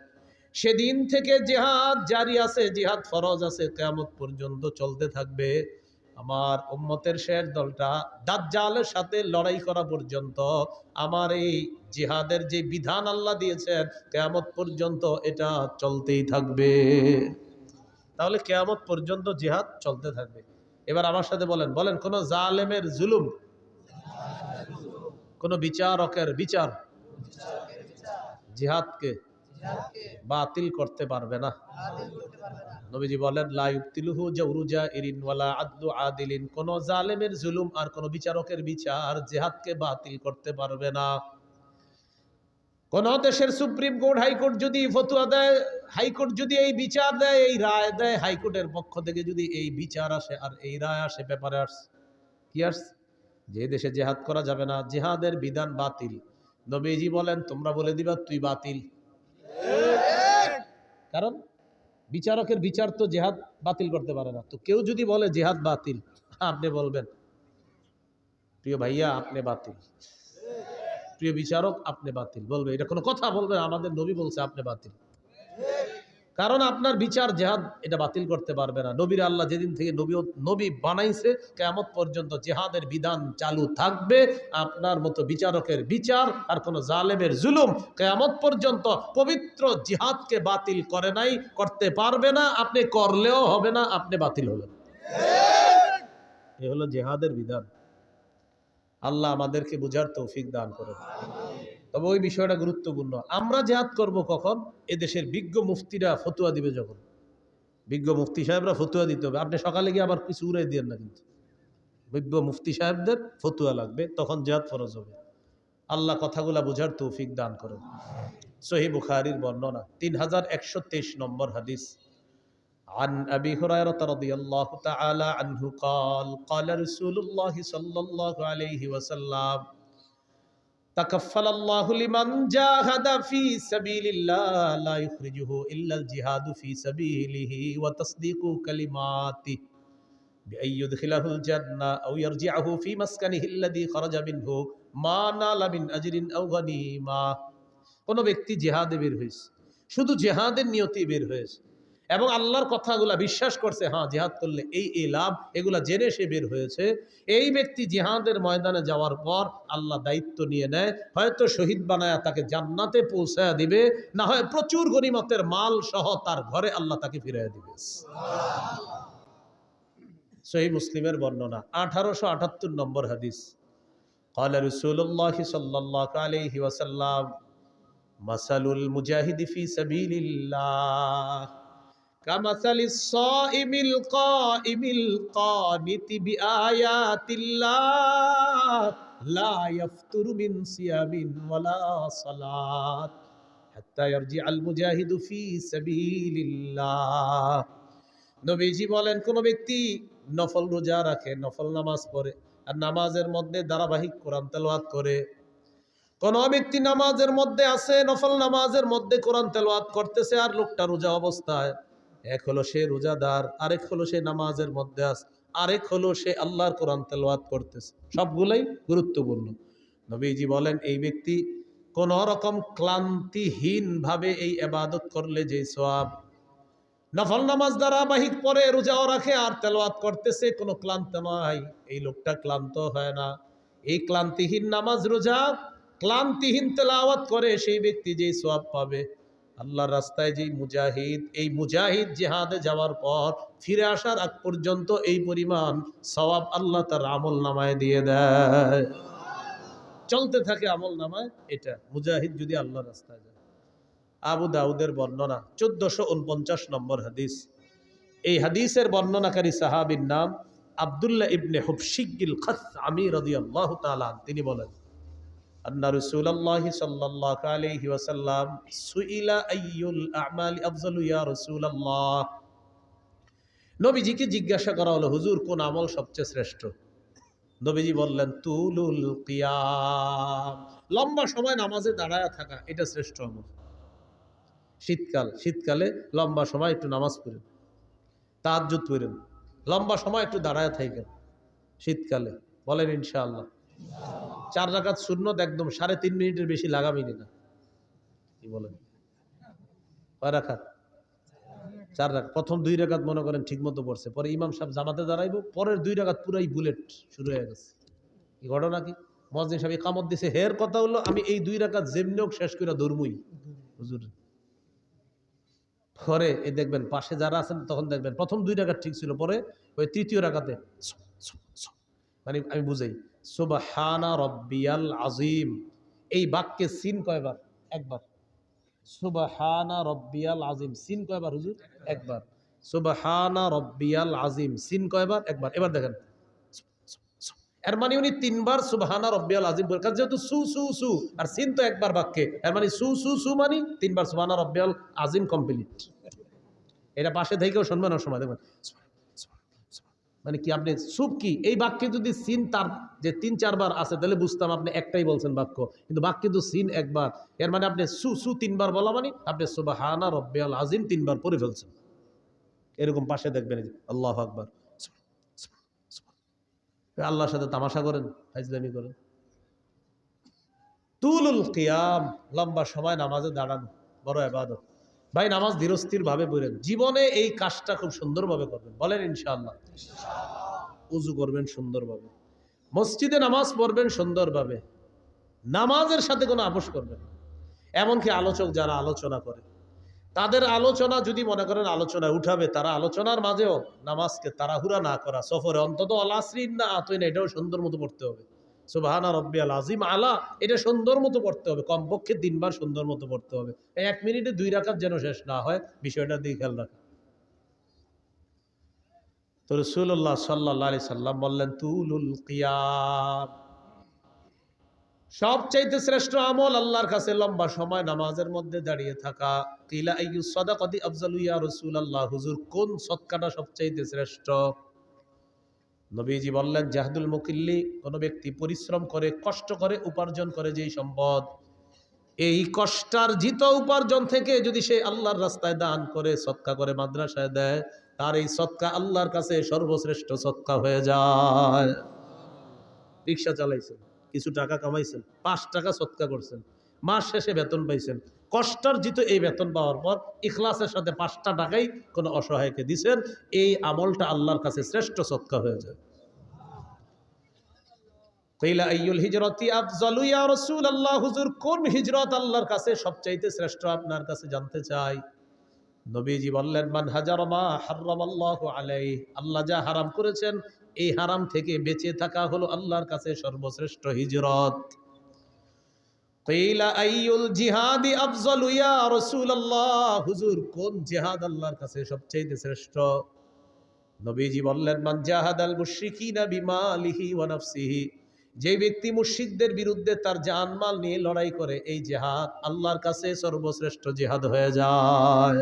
সেদিন থেকে জিহাদ জারি আছে, জিহাদ ফরজ আছে, কিয়ামত পর্যন্ত চলতে থাকবে। আমার উম্মতের শেষ দলটা দাজ্জালের সাথে লড়াই করা পর্যন্ত আমার এই জিহাদের যে বিধান আল্লাহ দিয়েছেন, কিয়ামত পর্যন্ত এটা চলতেই থাকবে। তাহলে কিয়ামত পর্যন্ত জিহাদ চলতে থাকবে। এবার আমার সাথে বলেন কোন জালেমের জুলুম, কোন বিচারকের বিচার জিহাদকে বাতিল করতে পারবে না। নবীজি বলেন লা ইউবতিলুহু জাওরু জাইরিন ওয়ালা আদলু আদিলিন, কোন জালেমের জুলুম আর কোন বিচারকের বিচার জিহাদকে বাতিল করতে পারবে না। কোন দেশের সুপ্রিম কোর্ট, হাইকোর্ট যদি ফতোয়া দেয়, হাইকোর্ট যদি এই বিচার দেয়, এই রায় দেয়, হাইকোর্টের পক্ষ থেকে যদি এই বিচার আসে আর এই রায় আসে, পেপারে আসে, কি আসে, যে দেশে জিহাদ করা যাবে না, জিহাদের বিধান বাতিল, নবীজি বলেন তোমরা বলে দিবা তুই বাতিল। কারণ বিচারকের বিচার তো জিহাদ বাতিল করতে পারে না। তো কেউ যদি বলে জিহাদ বাতিল, আপনি বলবেন প্রিয় ভাইয়া আপনি বাতিল, প্রিয় বিচারক আপনি বাতিল, বলবে এটা কোনো কথা? বলবে আমাদের নবী বলছে আপনি বাতিল। কারণ আপনার বিচার জিহাদ এটা বাতিল করতে পারবে না। নবীর আল্লাহ যেদিন থেকে নবী বানাইছে, কিয়ামত পর্যন্ত জিহাদের বিধান চালু থাকবে। আপনার মতো বিচারকের বিচার আর কোন জালেমের জুলুম কিয়ামত পর্যন্ত পবিত্র জিহাদকে বাতিল করে নাই, করতে পারবে না। আপনি করলেও হবে না, আপনি বাতিল হবেন। এ হলো জিহাদের বিধান। আল্লাহ আমাদেরকে বুঝার তৌফিক দান করেন। তবে ওই বিষয়টা গুরুত্বপূর্ণ। আমরা জিহাদ করব কখন? এদেশের বিজ্ঞ মুফতিরা ফতুয়া দিবে যখন। বিজ্ঞ মুফতি সাহেবরা ফতুয়া দিতে হবে। আপনি সকালে গিয়ে আবার কিছু উড়াই দিয়েন না, কিন্তু বিজ্ঞ মুফতি সাহেবদের ফতুয়া লাগবে, তখন জিহাদ ফরজ হবে। আল্লাহ কথাগুলা বুঝার তৌফিক দান করেন। সহিহ বুখারীর বর্ণনা 3123 নম্বর হাদিস। عن أبي هريرة رضي الله تعالى عنه قال قال رسول الله صلى الله عليه وسلم تكفل الله لمن جاهد في سبيل الله لا يخرجه إلا الجهاد في سبيله وتصديق كلماته بأن يدخله الجنة أو يرجعه في مسكنه الذي خرج منه ما نال من أجر أو غنيمة। কোন ব্যক্তি জিহাদে বের হয়েছে, শুধু জিহাদের নিয়তে বের হয়েছে, এবং আল্লাহর কথাগুলা বিশ্বাস করছে, হ্যাঁ জিহাদ করলে এই লাভ, এগুলা জেনে সে বের হয়েছে, এই ব্যক্তি জিহাদের ময়দানে যাওয়ার পর আল্লাহ দায়িত্ব নিয়ে নেয়, হয়তো শহীদ বানায়া তাকে জান্নাতে পৌঁছায়া দিবে, না হয় প্রচুর গনিমতের মাল সহ তার ঘরে আল্লাহ তাকে ফিরাইয়া দিবে। সহিহ মুসলিমের বর্ণনা 1878 নম্বর হাদিস। قال رسول الله صلى الله عليه وسلم مثل المجاهد في سبيل الله كمثل الصائم القائم القانت بآيات الله لا يفتر من صيام ولا صلاة حتى يرجع المجاهد في سبيل الله। নবীজি বলেন, কোন ব্যক্তি নফল রোজা রাখে, নফল নামাজ পড়ে, আর নামাজের মধ্যে ধারাবাহিক কোরআন তেলাওয়াত করে। কোন ব্যক্তি নামাজের মধ্যে আছে, নফল নামাজের মধ্যে কোরআন তেলাওয়াত করতেছে, আর লোকটা রোজা অবস্থায়, এক হলো সে রোজাদার, আরেক হলো সে নামাজের মধ্যে আছে, আরেক হলো সে আল্লাহর কোরআন তেলাওয়াত করতেছে। সবগুলাই গুরুত্বপূর্ণ। নবীজি বলেন, এই ব্যক্তি কোন রকম ক্লান্তিহীন ভাবে এই ইবাদত করলে যে সওয়াব, নফল নামাজ ধারাবাহিক পরে রোজাও রাখে আর তেলাওয়াত করতেছে, কোনো ক্লান্ত নয়, এই লোকটা ক্লান্ত হয় না। এই ক্লান্তিহীন নামাজ রোজা, ক্লান্তিহীন তেলাওয়াত করে সেই ব্যক্তি যেই সওয়াব পাবে, আল্লাহর রাস্তায় যেই মুজাহিদ, এই মুজাহিদ জিহাদে যাওয়ার পর ফিরে আসার আগ পর্যন্ত এই পরিমাণ সওয়াব আল্লাহ তার আমল নামায় দিয়ে দেয়। চলতে থাকে আমল নামায়, এটা মুজাহিদ যদি আল্লাহর রাস্তায় যায়। আবু দাউদের বর্ণনা 1449 নম্বর হাদিস। এই হাদিসের বর্ণনাকারী সাহাবীর নাম আব্দুল্লাহ ইবনে হুবশিগিল খাসআমি রাদিয়াল্লাহু তাআলা। তিনি বলেন, আন্না রাসূলুল্লাহ সাল্লাল্লাহু আলাইহি ওয়াসাল্লাম সুইলা আইয়ুল আমালি আফযালু ইয়া রাসূলুল্লাহ। নবীজিকে জিজ্ঞাসা করা হলো, হুজুর কোন আমল সবচেয়ে শ্রেষ্ঠ? নবীজি বললেন, তুলুল কিয়াম, লম্বা সময় নামাজে দাঁড়ায় থাকা, এটা শ্রেষ্ঠ আমল। শীতকালে লম্বা সময় একটু নামাজ পড়েন, তাহাজ্জুদ পড়েন, লম্বা সময় একটু দাঁড়ায় থাকেন শীতকালে, বলেন ইনশাআল্লাহ। 4 রাকাত সুন্নত একদম 3.5 মিনিটের বেশি লাগাবেনি না। কি বলেন? কয় রাকাত? 4 রাকাত। প্রথম 2 রাকাত মনে করেন ঠিক মতো পড়ছে, পরে ইমাম সাহেব জামাতে দাঁড়াইবো, পরের 2 রাকাত পুরাই বুলেট শুরু হয়ে গেছে। কি ঘটনা কি? মুয়াজ্জিন সাহেব ইকামত দিছে, হের কথা হলো আমি এই 2 রাকাত যেমনি হোক শেষ করে ধরমই হুজুর। পরে এই দেখবেন পাশে যারা আছেন, তখন দেখবেন প্রথম 2 রাকাত ঠিক ছিল, পরে ওই তৃতীয় রাকাতে মানে আমি বুঝাই, সুবহানা রব্বিয়াল আযীম, এই বাক্যে সিন কয়বার? একবার। সুবহানা রব্বিয়াল আযীম, সিন কয়বার হুজুর? একবার। সুবহানা রব্বিয়াল আযীম, সিন কয়বার? একবার। এবার দেখেন, এর মানে উনি 3 বার সুবহানা রব্বিয়াল আযীম বলেন, কারণ যেহেতু সু সু সু আর সিন তো একবার বাক্যে, এর মানে সু সু সু মানে 3 বার সুবহানা রব্বিয়াল আযীম কমপ্লিট। এটা পাশে থেকেও শুনবেন না সময়, দেখবেন মানে কি আপনি সুপ কি, এই বাক্যে যদি সিন তার যে 3-4 বার আছে তাহলে বুঝতাম আপনি একটাই বলছেন বাক্য, কিন্তু বাক্যে তো সিন একবার, এর মানে আপনি সু সু 3 বার বলা মানে আপনি সুবহানা রব্বিয়াল আযীম 3 বার পড়ে ফেলছেন। এরকম পাশে দেখবেন আল্লাহু আকবার, আল্লাহর সাথে তামাশা করেন, ফাজলামি করেন। তুলুল কিয়াম, লম্বা সময় নামাজে দাঁড়ানো বড় ইবাদত। ভাই নামাজ ধীরস্থির ভাবে পড়েন, জীবনে এই কাজটা খুব সুন্দরভাবে করবেন, বলেন ইনশাআল্লাহ। উযু করবেন সুন্দরভাবে, মসজিদে নামাজ পড়বেন সুন্দরভাবে, নামাজের সাথে কোনো আপোষ করবেন না। এমনকি আলোচক যারা আলোচনা করে, তাদের আলোচনা যদি মনে করেন আলোচনায় উঠাবে, তারা আলোচনার মাঝেও নামাজকে তাড়াহুড়া না করা, সফরে অন্তত আল আসরিন না আতইন, এটাও সুন্দর মতো পড়তে হবে। সুবহানা রব্বিয়াল আযীম আলা, এটা সুন্দর মতো পড়তে হবে, কমপক্ষে 3 বার সুন্দর মতো পড়তে হবে। 1 মিনিটে 2 রাকাত যেন শেষ না হয়, বিষয়টার দিকে খেয়াল রাখা। তো রাসূলুল্লাহ সাল্লাল্লাহু আলাইহি সাল্লাম বললেন, তুলুল কিয়াম, সবচাইতে শ্রেষ্ঠ আমল আল্লাহর কাছে লম্বা সময় নামাজের মধ্যে দাঁড়িয়ে থাকা। কিলা আইয়ুস সাদাকাতি আফযালু ইয়া রাসূলুল্লাহ, হুজুর কোন সদকাটা সবচাইতে শ্রেষ্ঠ? নবীজি বললেন, জাহদুল মুকিল্লি, কোন ব্যক্তি পরিশ্রম করে, কষ্ট করে উপার্জন করে যেই সম্পদ, এই কষ্টার্জিত উপার্জন থেকে যদি সে আল্লাহর রাস্তায় দান করে, সদকা করে, মাদ্রাসায় দেয়, তার এই সদকা আল্লাহর কাছে সর্বশ্রেষ্ঠ সদকা হয়ে যায়। রিকশা চালাইছেন, কিছু টাকা কামাইছেন, 5 টাকা সদকা করছেন, মাস শেষে বেতন পাইছেন, কষ্টার্জিত এই বেতন পাওয়ার পর ইখলাসের সাথে 5টা টাকাই কোনো অসহায়কে দিছেন, এই আমলটা আল্লাহর কাছে শ্রেষ্ঠ সদকা হয়ে যায়। কিলা আইয়ুল হিজরাতি আফজালু ইয়া রাসূলুল্লাহ, হুজুর কোন হিজরত আল্লাহর কাছে সবচাইতে শ্রেষ্ঠ আপনার কাছে জানতে চাই। নবীজি বললেন, মান হাজার মা হারামাল্লাহু আলাইহি, আল্লাহ যা হারাম করেছেন এই হারাম থেকে বেঁচে থাকা হলো আল্লাহর কাছে সর্বশ্রেষ্ঠ হিজরত। কিলা আইয়ুল জিহাদি আফজালু ইয়া রাসূলুল্লাহ, হুজুর কোন জিহাদ আল্লাহর কাছে সবচাইতে শ্রেষ্ঠ। নবীজি বললেন, মান জাহাদাল মুশরিকিনা বিমালিহি ওয়া নাফসিহি, যে ব্যক্তি মুশরিকদের বিরুদ্ধে তার জানমাল নিয়ে লড়াই করে, এই জিহাদ আল্লাহর কাছে সর্বশ্রেষ্ঠ জিহাদ হয়ে যায়।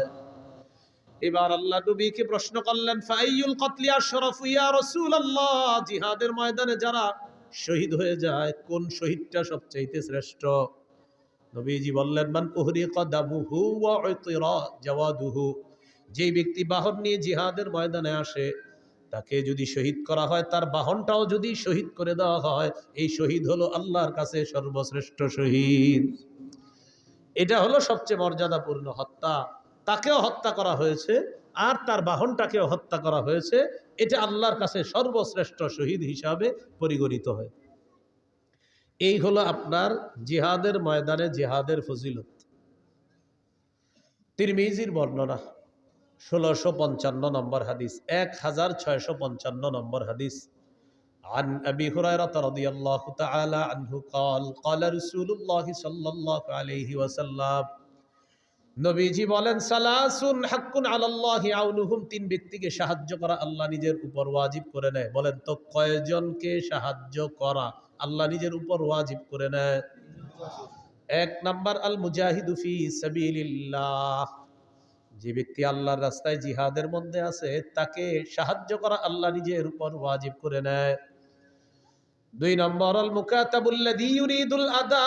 এবার আল্লাহ নবীকে প্রশ্ন করলেন, ফাইয়ুল কতলি আশরাফু ইয়া রাসূলুল্লাহ, জিহাদের ময়দানে যারা শহীদ হয়ে যায় কোন শহীদটা সবচাইতে শ্রেষ্ঠ। নবীজি বললেন, মান উহরিকা দামুহু ওয়া উতিরা জাওয়াদুহু, যে ব্যক্তি বাহন নিয়ে জিহাদের ময়দানে আসে তাকে যদি শহীদ করা হয়, তার বাহনটাও যদি শহীদ করে দেওয়া হয়, এই শহীদ হলো আল্লাহর কাছে সর্বশ্রেষ্ঠ শহীদ। এটা হলো সবচেয়ে মর্যাদাপূর্ণ হত্যা, তাকেও হত্যা করা হয়েছে আর তার বাহনটাকেও হত্যা করা হয়েছে, এটা আল্লাহর কাছে সর্বশ্রেষ্ঠ শহীদ হিসাবে পরিগণিত হয়। এই হলো আপনার জিহাদের ময়দানে জিহাদের ফজিলত। তিরমিজির বর্ণনা 1655 নম্বর হাদিস, 1655 নম্বর হাদিস। عن أبي هريرة رضي الله تعالى عنه قال قال رسول الله صلى الله عليه وسلم, নবীজি বলেন, সালাসুন হাক্কুন আলাল্লাহি আউনুহুম, 3 ব্যক্তিকে সাহায্য করা আল্লাহ নিজের উপর ওয়াজিব করে নেয়। বলেন তো কয়জনকে সাহায্য করা আল্লাহ নিজের উপর ওয়াজিব করে নেয়? 1 নাম্বার আল মুজাহিদু ফি সাবিলিল্লাহ, যে ব্যক্তি আল্লাহর রাস্তায় জিহাদের মধ্যে আছে তাকে সাহায্য করা আল্লাহ নিজের উপর ওয়াজিব করে নেয়। 2 নম্বর আল মুকাতাবুল্লাযী ইউরিদুল আদা,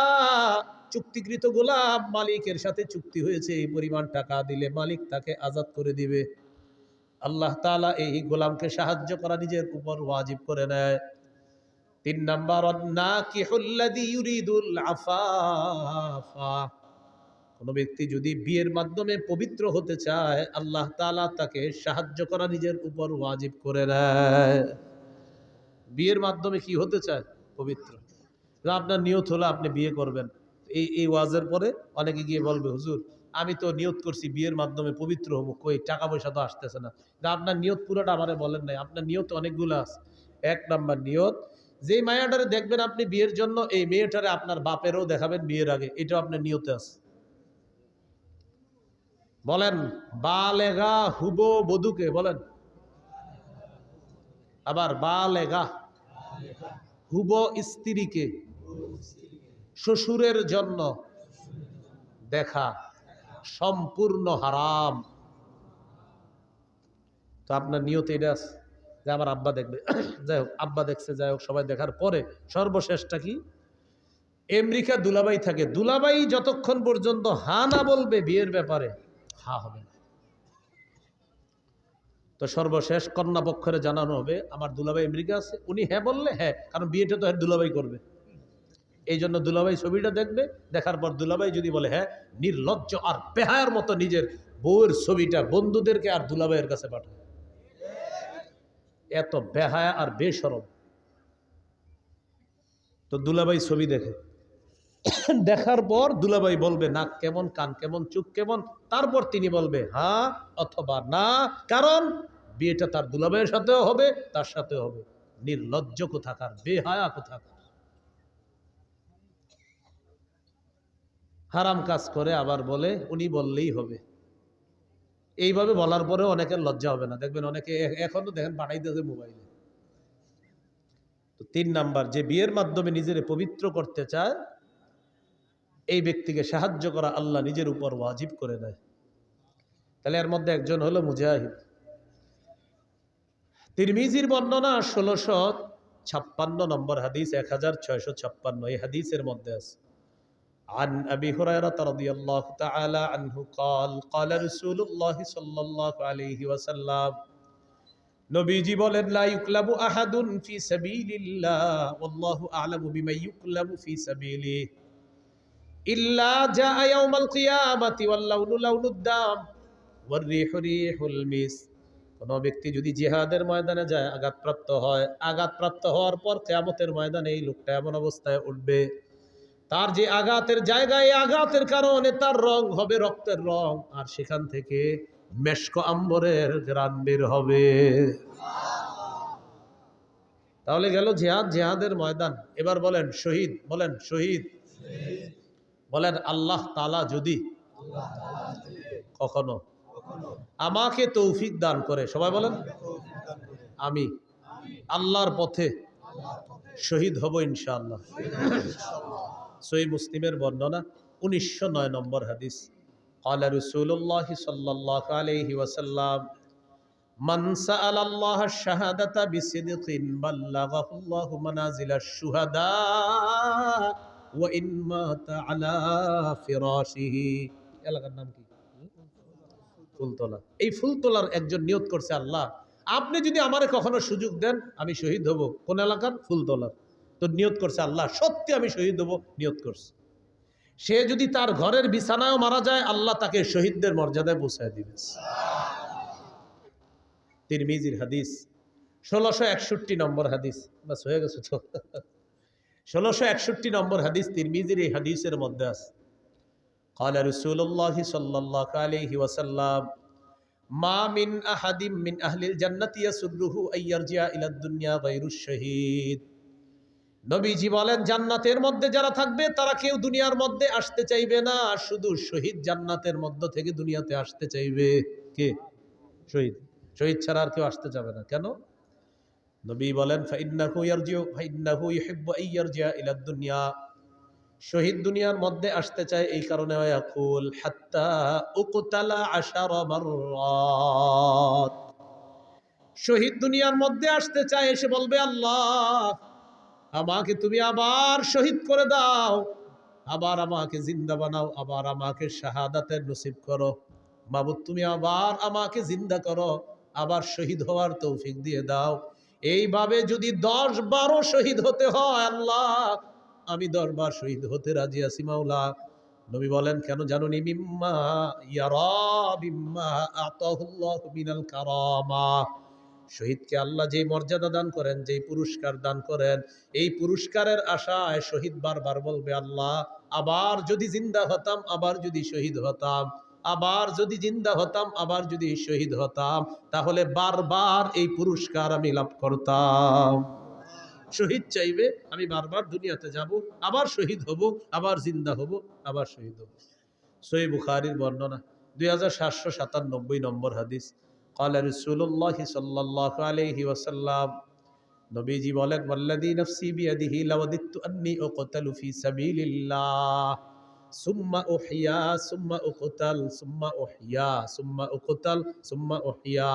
চুক্তিকৃত গোলাম, মালিকের সাথে চুক্তি হয়েছে এই পরিমাণ টাকা দিলে মালিক তাকে আজাদ করে দিবে, আল্লাহ তাআলা এই গোলামকে সাহায্য করা নিজের উপর ওয়াজিব করে নেয়। 3 নম্বর নাকিহুল্লাযী ইউরিদুল আফাফা, কোন ব্যক্তি যদি বিয়ের মাধ্যমে পবিত্র হতে চায় আল্লাহ তাআলা তাকে সাহায্য করা নিজের উপর ওয়াজিব করে নেয়। বিয়ের মাধ্যমে কি হতে চায়? পবিত্র। আপনার নিয়ত হলো আপনি বিয়ে করবেন, এই ওয়াজের পরে অনেকে গিয়ে বলবে, হুজুর আমি তো নিয়ত করছি বিয়ের মাধ্যমে পবিত্র হবো, কই টাকা পয়সা তো আসতেছে না। আপনার নিয়ত পুরোটা আমারে বলেন নাই, আপনার নিয়ত অনেকগুলো আছে। 1 নাম্বার নিয়ত, যে মায়াটারে দেখবেন আপনি বিয়ের জন্য, এই মেয়েটারে আপনার বাপেরও দেখাবেন বিয়ের আগে, এটাও আপনার নিয়তে আছে। বলেন বালেগা হুবো বধূকে বলেন, আবার বালেগা হুবো স্ত্রীকে শ্বশুরের জন্য দেখা সম্পূর্ণ হারাম। তো আপনার নিয়ত এটা আছে যে আমার আব্বা দেখবে, যাই হোক আব্বা দেখছে, যাই হোক সবাই দেখার পরে সর্বশেষটা কি? আমেরিকা দুলাভাই থাকে, দুলাভাই যতক্ষণ পর্যন্ত হা না বলবে বিয়ের ব্যাপারে, হা হবে না। তো সর্বশেষ কন্যা পক্ষের জানানো হবে আমার দুলাভাই আমেরিকা আছে, উনি হ্যাঁ বললে হ্যাঁ, কারণ বিয়েটা তো দুলাভাই করবে, এই জন্য দুলাভাই ছবিটা দেখবে, দেখার পর দুলাভাই যদি বলে হ্যাঁ, নির্লজ্জ আর বেহায়ার মতো নিজের বউয়ের ছবিটা বন্ধুদেরকে আর দুলাভাইয়ের কাছে পাঠায়। এত বেহায়া আর বেশরম। তো দুলাভাই ছবি দেখে, দেখার পর দুলাভাই বলবে নাক কেমন, কান কেমন, চোখ কেমন, তারপর তিনি বলবে হ্যাঁ অথবা না, কারণ বিয়েটা তার দুলাভাইয়ের সাথেও হবে, তার সাথেও হবে। নির্লজ্জ কোথাকার, বেহায়া কোথাকার, হারাম কাজ করে আবার বলে উনি বললেই হবে। এইভাবে বলার পরে অনেকের লজ্জা হবে না, দেখবেন অনেকে এখনো দেখেন পাঠাইতেছে মোবাইলে। তো 3 নাম্বার, যে বিয়ের মাধ্যমে নিজের পবিত্র করতে চায় এই ব্যক্তিকে সাহায্য করা আল্লাহ নিজের উপর ওয়াজিব করে দেয়। তাহলে এর মধ্যে একজন হলো মুজাহিদ। তিরমিজির বর্ণনা 1656 নম্বর হাদিস, 1656 এই হাদিসের মধ্যে আছে, عن أبي هريرة رضي الله تعالى عنه قال قال رسول الله صلى الله عليه وسلم, নবীজি বলেন, লা ইউকলাবু আহাদুন ফি সাবিলিল্লাহ ওয়াল্লাহু আ'লামু বিমা ইউকলাবু ফি সাবিলিহি ইল্লা জা ইয়াউমাল কিয়ামাতি ওয়াল লাউনু লাউনুদ দাম ওয়ার রিহু রিহুল মিস। কোন ব্যক্তি যদি জিহাদের ময়দানে যায়, আঘাতপ্রাপ্ত হয়, আঘাতপ্রাপ্ত হওয়ার পর কিয়ামতের ময়দানে এই লোকটা এমন অবস্থায় উঠবে, তার যে আঘাতের জায়গায়, আঘাতের কারণে তার রং হবে রক্তের রং, আর সেখান থেকে মেশক আম্বরের ঘ্রাণ বের হবে। তাহলে গেল জিহাদ, জিহাদের ময়দান। এবার বলেন শহীদ, বলেন শহীদ, বলেন আল্লাহ তাআলা যদি কখনো আমাকে তৌফিক দান করে, সবাই বলেন আমি আল্লাহর পথে শহীদ হব ইনশাআল্লাহ। সহিহ মুসলিমের বর্ণনা 1909 নম্বর হাদিস। قال رسول الله صلى الله عليه وسلم من سأل الله الشهادة بصدق بلغه الله منازل الشهداء وإن مات على فراشه। এলাকার নাম কি? ফুলতলা। এই ফুলতলার একজন নিয়ত করছে, আল্লাহ আপনি যদি আমারে কখনো সুযোগ দেন আমি শহীদ হব। কোন এলাকার? ফুলতলার। তো নিয়ত করছে, আল্লাহ সত্যি আমি শহীদ হব, নিয়ত করছে। সে যদি তার ঘরের বিছানায়ও মারা যায়, আল্লাহ তাকে শহীদদের মর্যাদায় পৌঁছায় দিবে। তিরমিজির হাদিস 1661 নম্বর হাদিস। বাস হয়ে গেছে তো। 1661 নম্বর হাদিস তিরমিজির এই হাদিসের মধ্যে আছে, قال رسول الله صلى الله عليه وسلم ما من أحد من أهل الجنة يسره أن يرجع إلى الدنيا غير الشهيد। নবীজি বলেন, জান্নাতের মধ্যে যারা থাকবে তারা কেউ দুনিয়ার মধ্যে আসতে চাইবে না, শুধু শহীদ জান্নাতের মধ্য থেকে দুনিয়াতে আসতে চাইবে। কে? শহীদ। শহীদ ছাড়া আর কেউ আসতে যাবে না। কেন? নবী বলেন ফাইন্নাহু ইয়ারজিউ ফাইন্নাহু ইউহিব্বু আন ইয়ারজি'a ইলা দুনিয়া। শহীদ দুনিয়ার মধ্যে আসতে চায় এই কারণে, ইয়াকুল হাত্তা উকতালা 10 মাররাত। শহীদ দুনিয়ার মধ্যে আসতে চায়, এসে বলবে, আল্লাহ আমাকে তুমি আবার শহীদ করে দাও, আবার আমাকে জিন্দা বানাও, আবার আমাকে শাহাদাতের নসিব করো। মাবুদ তুমি আবার আমাকে জিন্দা করো, আবার শহীদ হওয়ার তৌফিক দিয়ে দাও। এইভাবে যদি 10-12 শহীদ হতে হয়, আল্লাহ আমি 10 বার শহীদ হতে রাজি আছি মাওলা। নবী বলেন কেন জানুনি? মিম্মা ইয়ারা বিম্মা আতাহুল্লাহু মিনাল কারামা। শহীদকে আল্লাহ যে মর্যাদা দান করেন, যে পুরস্কার দান করেন, এই পুরস্কারের আশায় শহীদ বারবার বলবে, আল্লাহ আবার যদি জিন্দা হতাম, আবার যদি শহীদ হতাম, আবার যদি জিন্দা হতাম, আবার যদি শহীদ হতাম, তাহলে বারবার এই পুরস্কার আমি লাভ করতাম। শহীদ চাইবে, আমি বারবার দুনিয়াতে যাব, আবার শহীদ হব, আবার জিন্দা হব, আবার শহীদ হব। সহিহ বুখারীর বর্ণনা 2797 নম্বর হাদিস। قال رسول الله صلى الله عليه وسلم নবীজি বলেন, ওয়াল্লাযী নাফসি বিয়াদিহি লাওয়াদিতু আন্নী উকতালু ফি সাবিলিল্লাহ সুম্মা উহইয়া সুম্মা উকতাল সুম্মা উহইয়া সুম্মা উকতাল সুম্মা উহইয়া।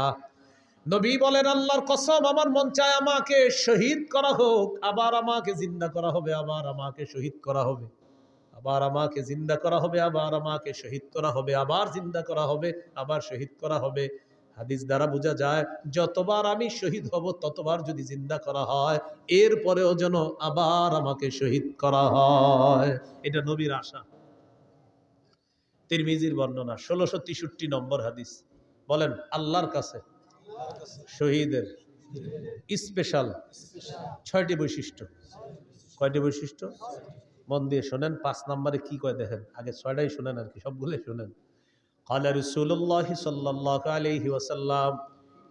নবী বলেন, আল্লাহর কসম আমার মন চায় আমাকে শহীদ করা হোক, আবার আমাকে জিন্দা করা হবে, আবার আমাকে শহীদ করা হবে, আবার আমাকে জিন্দা করা হবে, আবার আমাকে শহীদ করা হবে, আবার জিন্দা করা হবে, আবার শহীদ করা হবে। হাদিস দ্বারা বোঝা যায়, যতবার আমি শহীদ হব ততবার যদি জিন্দা করা হয়, এরপরেও যেন আবার আমাকে শহীদ করা হয়। এটা নবীর আশা। তিরমিজির বর্ণনা 1663 নম্বর হাদিস। বলেন আল্লাহর কাছে শহীদের স্পেশাল 6টি বৈশিষ্ট্য। কয়টি বৈশিষ্ট্য? মন দিয়ে শোনেন। 5 নম্বরে কি কয় দেখেন, আগে 6টাই শোনেন, আর কি সবগুলো শোনেন। قال رسول الله صلى الله عليه وسلم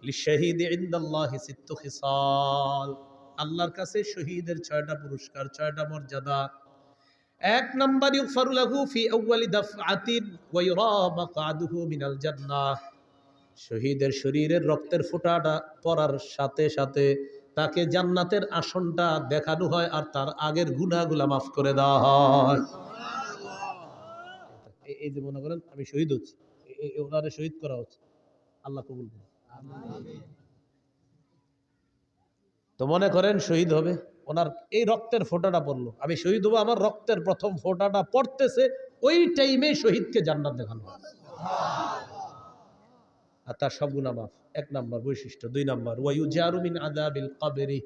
للشهيد عند الله 6 خصال। আল্লাহর কাছে শহীদের 6টা পুরস্কার, 6টা মর্যাদা। 1 নম্বর, ইগফারু লাহু ফি আউয়ালি দাফআতিন ওয়া ইউরা মাকআদুহু মিনাল জান্নাহ। শহীদের শরীরের রক্তের ফোঁটাটা পড়ার সাথে সাথে তাকে জান্নাতের আসনটা দেখানো হয়, আর তার আগের গুনাহগুলো মাফ করে দেওয়া হয়। এই যে মনে করেন আমি শহীদ হচ্ছি, ওনারে শহীদ করা হচ্ছে, আল্লাহ কবুল করুন। তো মনে করেন শহীদ হবে, ওনার এই রক্তের ফোঁটাটা পড়লো, আমি শহীদ হবো, আমার রক্তের প্রথম ফোঁটাটা পড়তেছে, ওই টাইমে শহীদকে জান্নাত দেখানো হয়, আর তার সব গুনাহ মাফ। 1 নম্বর বৈশিষ্ট্য। 2 নম্বর, ওয়ায়ুজারু মিন আযাবিল কবরি।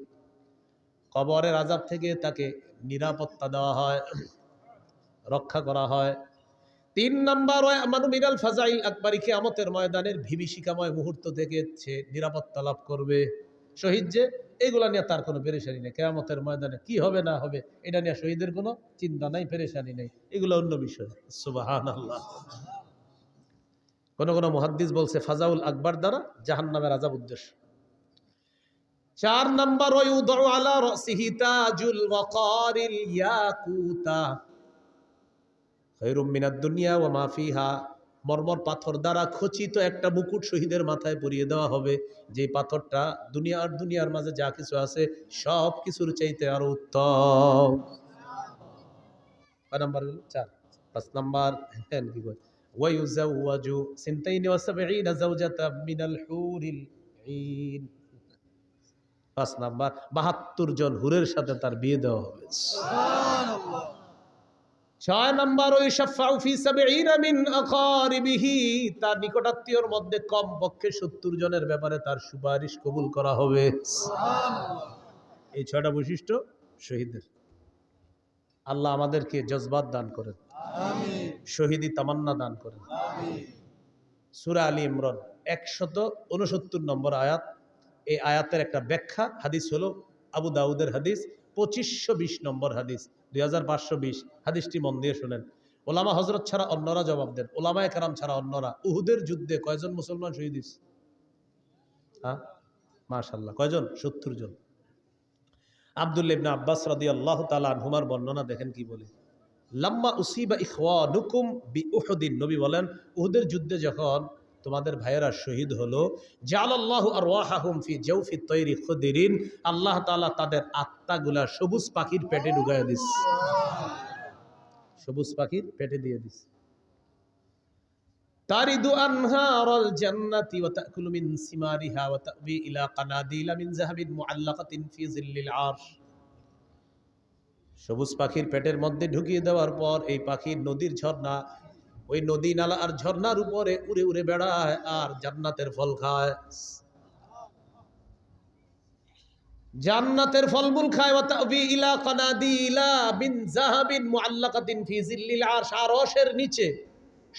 কবরের আযাব থেকে তাকে নিরাপত্তা দেওয়া হয়। রক্ষা করা হয়। 3 নাম্বার আমানু মিনাল ফাজাইল আকবরি, কিয়ামতের ময়দানের বিভীষিকাময় মুহূর্ত থেকে সে নিরাপত্তা লাভ করবে। শহীদ যে এগুলা নিয়ে তার কোনো পেরেশানি নেই। কিয়ামতের ময়দানে কি হবে না হবে এটা নিয়ে শহীদের কোনো চিন্তা নাই, পেরেশানি নেই, এগুলো অন্য বিষয়। সুবহানাল্লাহ। কোন মুহাদ্দিস বলছে ফাজাউল আকবর দ্বারা জাহান্নামের আযাব উদ্দেশ্য। 4 নাম্বার ওয়ায়ুদউ আলা রাসিহি তাজুল ওয়াকারিল ইয়াকুতা খায়রুম মিনাদ দুনিয়া ওয়া মা ফিহা, মরমর পাথর দ্বারা খচিত একটা মুকুট শহীদের মাথায় পরিয়ে দেওয়া হবে, যে পাথরটা দুনিয়া আর দুনিয়ার মাঝে যা কিছু আছে সব কিছুর চাইতে আরো উত্তম। কয় নাম্বার হলো? 4। 5 নাম্বার কি কয় ওয়ায়ুজাওয়াজু সিনতাইনি ওয়া সাবঈনা যাওজাতাম মিনাল হুরিল ঈন। 5 নাম্বার 72 জন হুরের সাথে তার বিয়ে দেওয়া হবে। সুবহানাল্লাহ। 6 নাম্বার ওয়াইশাফাউ ফি 70 মিন আকারিবিহি, তার নিকটাত্মীয়র মধ্যে কম পক্ষে 70 জনের ব্যাপারে তার সুপারিশ কবুল করা হবে। সুবহানাল্লাহ। এই 6টা বৈশিষ্ট্য শহীদের। আল্লাহ আমাদেরকে জজবাত দান করেন, আমিন। শহীদি তামান্না দান করেন, আমিন। সূরা আলী ইমরান 169 নম্বর আয়াত। এই আয়াতের একটা ব্যাখ্যা হাদিস হলো আবু দাউদের হাদিস 2520 নম্বর হাদিস, 2520 হাদিসটি মন দিয়ে শুনেন। ওলামা হযরত ছাড়া অন্যরা জবাব দেন, ওলামায়ে কেরাম ছাড়া অন্যরা। উহুদের যুদ্ধে কয়জন মুসলমান শহীদ হয়েছে? হ্যাঁ, মাশাআল্লাহ, কয়জন? 70 জন। আব্দুল্লাহ ইবনে আব্বাস রাদিয়াল্লাহু তাআলা আনহুমার বর্ণনা দেখেন কি বলে। লাম্মা উসিবা ইখওয়ানুকুম বিউহুদিন, নবী বলেন উহুদের যুদ্ধে যখন তোমাদের ভাইয়েরা শহীদ হলো, জাআলাল্লাহু আরওয়াহাহুম ফি জাওফিত তায়রি খুদরিন, আল্লাহ তাআলা তাদের আত্মাগুলা সবুজ পাখির পেটে ঢুকায়া দিছে। সবুজ পাখির পেটে দিয়ে দিছে। তারিদু আনহারাল জান্নাতি ওয়া তাকুলু মিন সিমারিহা ওয়া তাবি ইলা কানাদিলা মিন যাহাবিন মুআল্লাকাতিন ফি জিল্লিল আরশ। সবুজ পাখির পেটের মধ্যে ঢুকিয়ে দেওয়ার পর এই পাখির নদীর ঝর্ণা, ওই নদী নালা আর ঝর্ণার উপরে উড়ে উড়ে বেড়ায় আর জান্নাতের ফল খায়, জান্নাতের ফলমূল খায়। ওয়া তাবি ইলা কানাদিলা মিন যাহাবিন মুআল্লাকাতিন ফি জিল্লিল আরশ, আরশের নিচে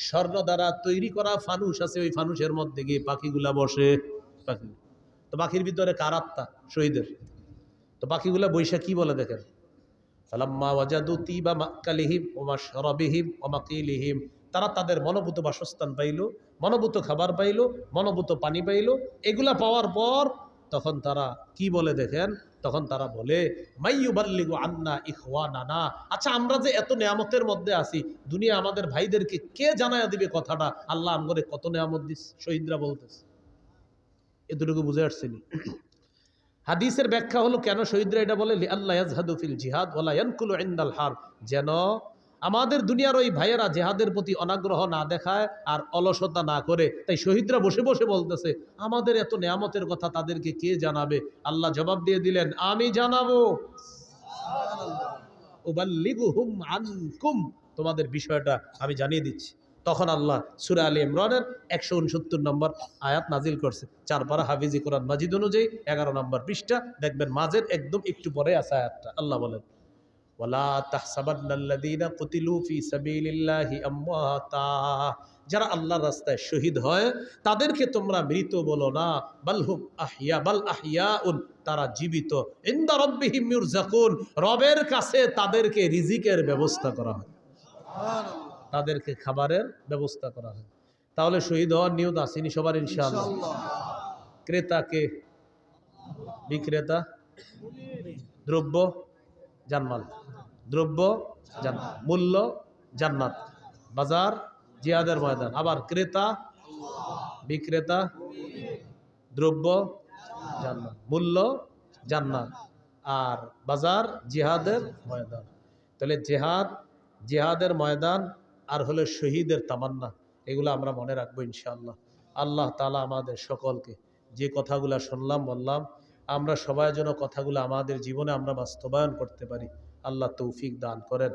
স্বর্ণ দ্বারা তৈরি করা ফানুস আছে, ওই ফানুসের মধ্যে গিয়ে পাখিগুলা বসে। পাখি তো পাখির ভিতরে কার আত্মা? শহীদের। তো পাখিগুলা বৈশা কি বলে দেখেন, ফালাম্মা ওয়াজাদু তিবা মাকালিহিম ওয়া মাশরাবিহিম ওয়া মাকিলিহিম, তারা তাদের মনোভূত বাসস্থান পাইল, মনোভূত খাবার পাইল, মনোভূত পানি পাইল, এগুলা পাওয়ার পর তখন তারা কি বলে দেখেন, তখন তারা বলে মাইয়ুবাল্লিগু আন্না ইখওয়ানানা, আচ্ছা আমরা যে এত নেয়ামতের মধ্যে আছি, দুনিয়া আমাদের ভাইদেরকে কে জানায়া দিবে কথাটা, আল্লাহ আমগরে কত নেয়ামত দিস। শহীদরা বলতেছে। এতটুকু বুঝে আসছেনি? হাদিসের ব্যাখ্যা হলো কেন শহীদরা এটা বলে, লিআল্লা ইয়াজহাদু ফিল জিহাদ ওয়ালা ইয়ানকুলু ইনদাল হার, যেন আমাদের দুনিয়ার ওই ভাইয়েরা জেহাদের প্রতি অনাগ্রহ না দেখায় আর অলসতা না করে। তাই শহীদরা বসে বসে বলতেছে আমাদের এত নেয়ামতের কথা তাদেরকে কে জানাবে। আল্লাহ জবাব দিয়ে দিলেন আমি জানাবো। উবাল্লিগুহুম আনকুম, তোমাদের বিষয়টা আমি জানিয়ে দিচ্ছি। তখন আল্লাহ সূরা আলী ইমরানের 169 নম্বর আয়াত নাজিল করছে। 4 পারা হাফিজি কোরআন মাজিদ অনুযায়ী 11 নম্বর পৃষ্ঠা দেখবেন, মাঝের একদম একটু পরে আছে আয়াতটা। আল্লাহ বলেন ওয়ালা তাহসাবান্নাল্লাযীনা কুতিলু ফি সাবিলিল্লাহি আমওয়াতা, যারা আল্লাহর রাস্তায় শহীদ হয় তাদেরকে তোমরা মৃত বলো না, বালহুম আহইয়া, বাল আহইয়াউন, তারা জীবিত, ইনদা রাব্বিহিম ইউরযাকুন, রবের কাছে তাদেরকে রিজিকের ব্যবস্থা করা হয়, তাদেরকে খাবারের ব্যবস্থা করা হয়। তাহলে শহীদ হওয়ার নিয়ত আসেনি সবার ইনশাআল্লাহ? ক্রেতাকে, বিক্রেতা, দ্রব্য জান্নাত, দ্রব্য জান্নাত, মূল্য জান্নাত, বাজার জিহাদের ময়দান, আবার ক্রেতা বিক্রেতা, দ্রব্য জান্নাত, মূল্য জান্নাত, আর বাজার জিহাদের ময়দান। তাহলে জিহাদের ময়দান আর হলো শহীদের তামান্না, এগুলো আমরা মনে রাখবো ইনশাআল্লাহ। আল্লাহ তাআলা আমাদের সকলকে যে কথাগুলো শুনলাম বললাম, আমরা সবাই যেন কথাগুলো আমাদের জীবনে আমরা বাস্তবায়ন করতে পারি, আল্লাহ তৌফিক দান করেন।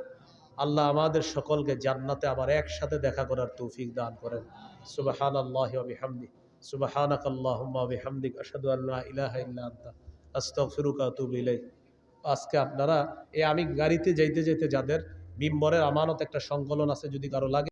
আল্লাহ আমাদের সকলকে জান্নাতে আবার একসাথে দেখা করার তৌফিক দান করেন। সুবহানাল্লাহি ওয়া বিহামদিহি, সুবহানাকাল্লাহুম্মা ওয়া বিহামদিক, আশহাদু আল্লা ইলাহা ইল্লা আনতা, আস্তাগফিরুকা ওয়া আতুবু ইলাইক। আজকে আপনারা আমি গাড়িতে যাইতে যাইতে যাদের মিম্বরের আমানত একটা সংকলন আছে, যদি কারো লাগে